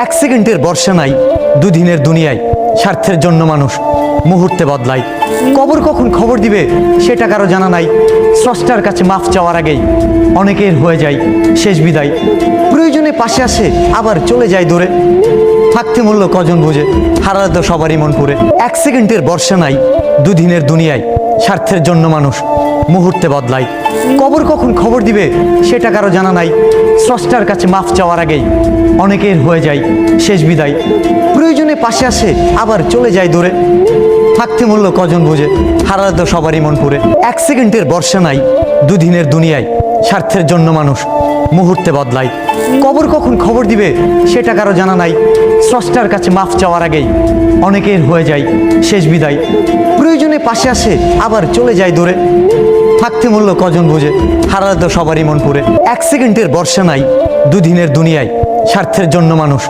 এক সেকেন্ডের বর্ষা নাই, দুদিনের দুনিয়ায় স্বার্থের জন্য মানুষ মুহূর্তে বদলায়। কবর কখন খবর দিবে সেটা কারো জানা নাই। স্রষ্টার কাছে মাফ চাওয়ার আগেই অনেকের হয়ে যায় শেষ বিদায়। প্রয়োজনে পাশে আসে আবার চলে যায় দূরে, থাকতে মূল্য কজন বুঝে, হারালে তো সবারই মন পুরে। এক সেকেন্ডের বর্ষা নাই, দুদিনের দুনিয়ায় স্বার্থের জন্য মানুষ মুহূর্তে বদলায়। কবর কখন খবর দিবে সেটা কারো জানা নাই। স্রষ্টার কাছে মাফ চাওয়ার আগেই অনেকের হয়ে যায় শেষ বিদায়। প্রয়োজনে পাশে আসে আবার চলে যায় দূরে, থাকতে মূল্য কজন বুঝে, হারালে তো সবারই মন পুরে। এক সেকেন্ডের বর্ষা নাই, দুদিনের দুনিয়ায় স্বার্থের জন্য মানুষ মুহূর্তে বদলায়। কবর কখন খবর দিবে সেটা কারো জানা নাই। স্রষ্টার কাছে মাফ চাওয়ার আগেই অনেকের হয়ে যায় শেষ বিদায়। প্রয়োজনে পাশে আসে আবার চলে যায় দূরে, থাকতে মূল্য কজন বুঝে, হারালে তো সবারই মন পুরে। এক সেকেন্ডের বর্ষা নাই, দুদিনের দুনিয়ায় স্বার্থের জন্য মানুষ